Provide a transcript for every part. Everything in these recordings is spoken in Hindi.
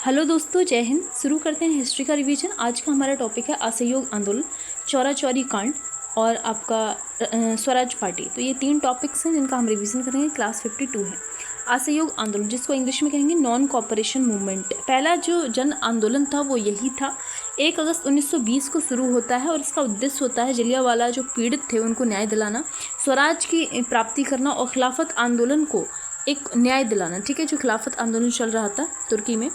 हेलो दोस्तों, जय हिंद। शुरू करते हैं हिस्ट्री का रिवीजन। आज का हमारा टॉपिक है असहयोग आंदोलन, चौरा चौरी कांड और आपका स्वराज पार्टी। तो ये 3 टॉपिक्स हैं जिनका हम रिवीजन करेंगे। क्लास 52 है असहयोग आंदोलन, जिसको इंग्लिश में कहेंगे नॉन कॉपरेशन मूवमेंट। पहला जो जन आंदोलन था वो यही था। 1 अगस्त 1920 को शुरू होता है और इसका उद्देश्य होता है जलियांवाला जो पीड़ित थे उनको न्याय दिलाना, स्वराज की प्राप्ति करना और खिलाफत आंदोलन को एक न्याय दिलाना। ठीक है, जो खिलाफत आंदोलन चल रहा था तुर्की में।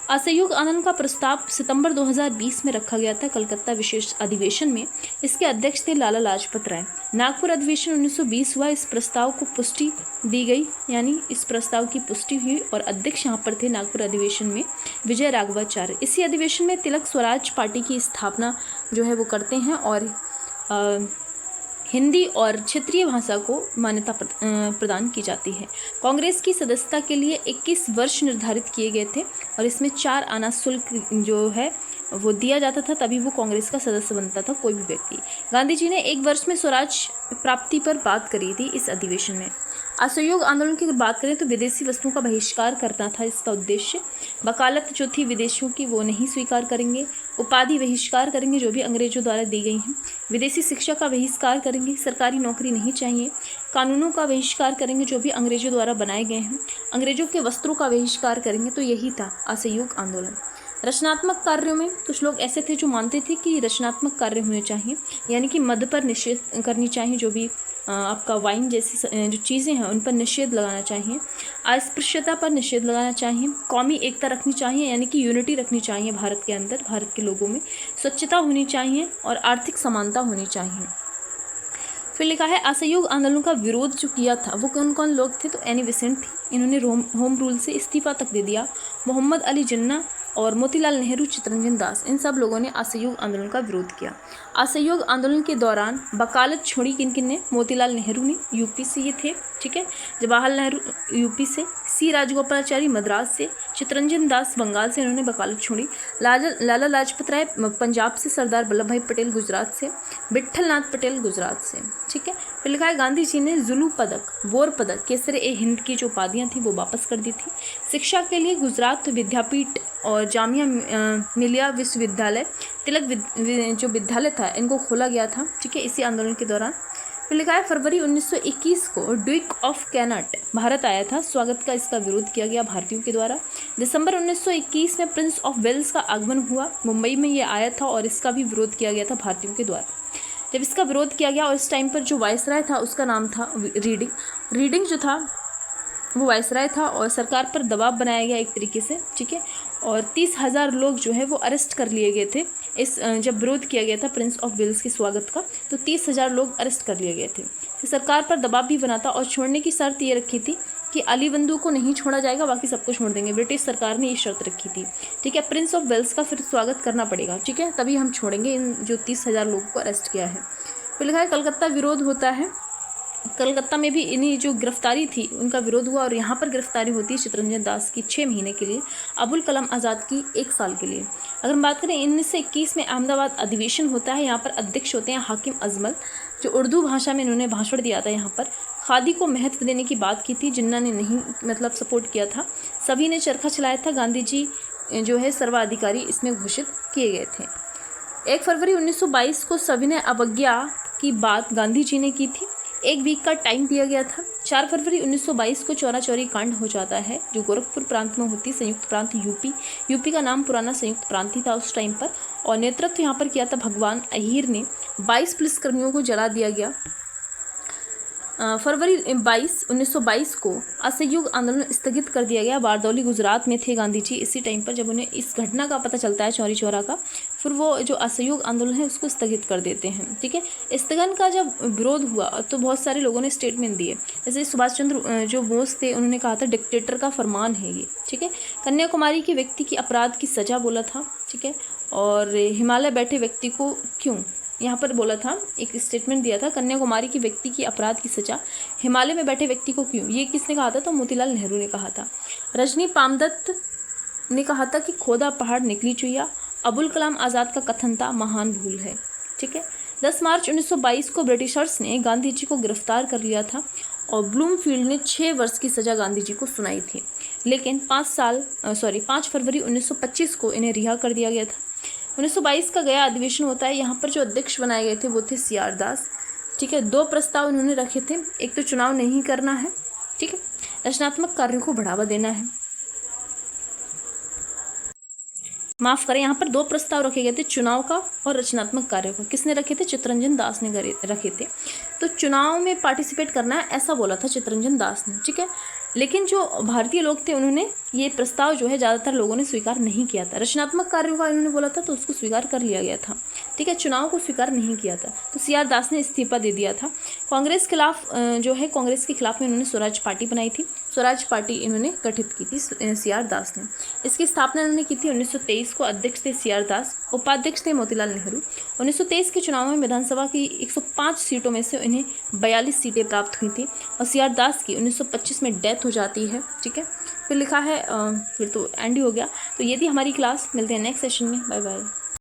असहयोग आंदोलन का प्रस्ताव सितंबर 2020 में रखा गया था कलकत्ता विशेष अधिवेशन में। इसके अध्यक्ष थे लाला लाजपत राय। नागपुर अधिवेशन 1920 हुआ, इस प्रस्ताव को पुष्टि दी गई, यानी इस प्रस्ताव की पुष्टि हुई और अध्यक्ष यहाँ पर थे नागपुर अधिवेशन में विजय राघवाचार्य। इसी अधिवेशन में तिलक स्वराज पार्टी की स्थापना जो है वो करते हैं और हिंदी और क्षेत्रीय भाषा को मान्यता प्रदान की जाती है। कांग्रेस की सदस्यता के लिए 21 वर्ष निर्धारित किए गए थे और इसमें 4 आना शुल्क जो है वो दिया जाता था, तभी वो कांग्रेस का सदस्य बनता था कोई भी व्यक्ति। गांधी जी ने 1 वर्ष में स्वराज प्राप्ति पर बात करी थी इस अधिवेशन में। असहयोग आंदोलन की अगर बात करें तो विदेशी वस्तुओं का बहिष्कार करना था इसका उद्देश्य। वकालत जो थी विदेशियों की वो नहीं स्वीकार करेंगे। उपाधि बहिष्कार करेंगे जो भी अंग्रेजों द्वारा दी गई हैं। विदेशी शिक्षा का बहिष्कार करेंगे, सरकारी नौकरी नहीं चाहिए। कानूनों का बहिष्कार करेंगे जो भी अंग्रेजों द्वारा बनाए गए हैं। अंग्रेजों के वस्त्रों का बहिष्कार करेंगे। तो यही था असहयोग आंदोलन। रचनात्मक कार्यों में कुछ लोग ऐसे थे जो मानते थे कि रचनात्मक कार्य होने चाहिए, यानी कि मद पर निषेध करनी चाहिए, जो भी आपका वाइन जैसी जो चीज़ें हैं उन पर निषेध लगाना चाहिए। अस्पृश्यता पर निषेध लगाना चाहिए। कौमी एकता रखनी चाहिए, यानी कि यूनिटी रखनी चाहिए भारत के अंदर, भारत के लोगों में। स्वच्छता होनी चाहिए और आर्थिक समानता होनी चाहिए। फिर लिखा है असहयोग आंदोलन का विरोध जो किया था वो कौन कौन लोग थे। तो एनी बेसेंट थी, इन्होंने होम रूल से इस्तीफा तक दे दिया। मोहम्मद अली जिन्ना और मोतीलाल नेहरू, चित्तरंजन दास, इन सब लोगों ने असहयोग आंदोलन का विरोध किया। असहयोग आंदोलन के दौरान वकालत छोड़ी किन किन ने। मोतीलाल नेहरू ने, यूपी से ये थे, ठीक है। जवाहरलाल नेहरू यूपी से, सी राजगोपालाचारी मद्रास से, चित्तरंजन दास बंगाल से, इन्होंने वकालत छोड़ी। लाला लाजपत राय पंजाब से, सरदार वल्लभ भाई पटेल गुजरात से, विट्ठल नाथ पटेल गुजरात से, ठीक है। फिर लिखा है गांधी जी ने जुलू पदक, बोर पदक, केसर-ए-हिंद की जो उपाधियाँ थी वो वापस कर दी थी। शिक्षा के लिए गुजरात विद्यापीठ और जामिया मिलिया विश्वविद्यालय, तिलक जो विद्यालय था इनको खोला गया था, ठीक है, इसी आंदोलन के दौरान। फिर लिखा है फरवरी 1921 को ड्यूक ऑफ कैनाट भारत आया था, स्वागत का इसका विरोध किया गया भारतीयों के द्वारा। दिसंबर 1921 में प्रिंस ऑफ वेल्स का आगमन हुआ, मुंबई में ये आया था और इसका भी विरोध किया गया था भारतीयों के द्वारा। जब इसका विरोध किया गया और इस टाइम पर जो वायसराय था उसका नाम था रीडिंग जो था वो वायसराय था और सरकार पर दबाव बनाया गया एक तरीके से, ठीक है। और 30,000 लोग जो है वो अरेस्ट कर लिए गए थे। इस जब विरोध किया गया था प्रिंस ऑफ वेल्स के स्वागत का, तो 30,000 लोग अरेस्ट कर लिए गए थे। तो सरकार पर दबाव भी बना था और छोड़ने की शर्त ये रखी थी कि अली बंधु को नहीं छोड़ा जाएगा, बाकी सबको छोड़ देंगे। ब्रिटिश सरकार ने ये शर्त रखी थी, ठीक है। प्रिंस ऑफ वेल्स का फिर स्वागत करना पड़ेगा, ठीक है, तभी हम छोड़ेंगे इन जो 30,000 लोगों को अरेस्ट किया है। फिर लिखा है कलकत्ता विरोध होता है। कलकत्ता में भी इन्हीं जो गिरफ्तारी थी उनका विरोध हुआ और यहाँ पर गिरफ्तारी होती है चित्तरंजन दास की 6 महीने के लिए, अबुल कलाम आज़ाद की 1 साल के लिए। अगर हम बात करें 1921 में अहमदाबाद अधिवेशन होता है, यहाँ पर अध्यक्ष होते हैं हाकिम अजमल, जो उर्दू भाषा में इन्होंने भाषण दिया था। यहाँ पर खादी को महत्व देने की बात की थी, जिन्ना ने नहीं सपोर्ट किया था। सभी ने चरखा चलाया था। गांधी जी जो है सर्वाधिकारी इसमें घोषित किए गए थे। 1 फरवरी 1922 को सविनय अवज्ञा की बात गांधी जी ने की थी। 1 वीक का टाइम दिया गया था। 4 फरवरी 1922 को चौरा चौरी कांड हो जाता है, जो गोरखपुर प्रांत में होती, संयुक्त प्रांत यूपी का नाम पुराना संयुक्त प्रांत ही था उस टाइम पर, और नेतृत्व यहाँ पर किया था भगवान अहीर ने। 22 पुलिसकर्मियों को जला दिया गया। फरवरी 1922 को असहयोग आंदोलन स्थगित कर दिया गया। बारदौली गुजरात में थे गांधी जी इसी टाइम पर, जब उन्हें इस घटना का पता चलता है चौरी चौरा का, फिर वो जो असहयोग आंदोलन है उसको स्थगित कर देते हैं, ठीक है। स्थगन का जब विरोध हुआ तो बहुत सारे लोगों ने स्टेटमेंट दिए, जैसे सुभाष चंद्र जो बोस थे उन्होंने कहा था डिक्टेटर का फरमान है ये, ठीक है। कन्याकुमारी के व्यक्ति की अपराध की सज़ा बोला था, ठीक है। और हिमालय बैठे व्यक्ति को क्यों, यहाँ पर बोला था, एक स्टेटमेंट दिया था, कन्याकुमारी की व्यक्ति की अपराध की सजा हिमालय में बैठे व्यक्ति को क्यों, ये किसने कहा था, तो मोतीलाल नेहरू ने कहा था। रजनी पामदत्त ने कहा था कि खोदा पहाड़ निकली चुईया। अबुल कलाम आज़ाद का कथन था महान भूल है, ठीक है। 10 मार्च 1922 को ब्रिटिशर्स ने गांधी जी को गिरफ्तार कर लिया था और ब्लूमफील्ड ने 6 वर्ष की सज़ा गांधी जी को सुनाई थी। लेकिन 5 फरवरी 1925 को इन्हें रिहा कर दिया गया था। 1922 का गया अधिवेशन होता है। यहाँ पर जो अध्यक्ष बनाए गए थे वो थे CR दास। ठीक है, 2 प्रस्ताव उन्होंने रखे थे। एक तो चुनाव नहीं करना है, ठीक है, रचनात्मक कार्यों को बढ़ावा देना है। माफ़ करें, यहाँ पर 2 प्रस्ताव रखे गए थे, चुनाव का और रचनात्मक कार्यों का। किसने रखे थे? चित्तरंजन दास ने रखे थे। तो चुनाव में पार्टिसिपेट करना है ऐसा बोला था चित्तरंजन दास ने, ठीक है। लेकिन जो भारतीय लोग थे उन्होंने ये प्रस्ताव जो है ज़्यादातर लोगों ने स्वीकार नहीं किया था। रचनात्मक कार्यों का इन्होंने बोला था तो उसको स्वीकार कर लिया गया था, ठीक है। चुनाव को स्वीकार नहीं किया था, तो CR दास ने इस्तीफा दे दिया था। कांग्रेस के खिलाफ में इन्होंने स्वराज पार्टी बनाई थी। स्वराज पार्टी इन्होंने गठित की थी CR दास ने। इसकी स्थापना इन्होंने की थी 1923 को। अध्यक्ष थे CR दास, उपाध्यक्ष थे मोतीलाल नेहरू। 1923 के चुनाव में विधानसभा की 105 सीटों में से इन्हें 42 सीटें प्राप्त हुई थी और CR दास की 1925 में डेथ हो जाती है, ठीक है। फिर लिखा है फिर तो एंड ही हो गया। तो ये थी हमारी क्लास। मिलते हैं नेक्स्ट सेशन में। Bye bye.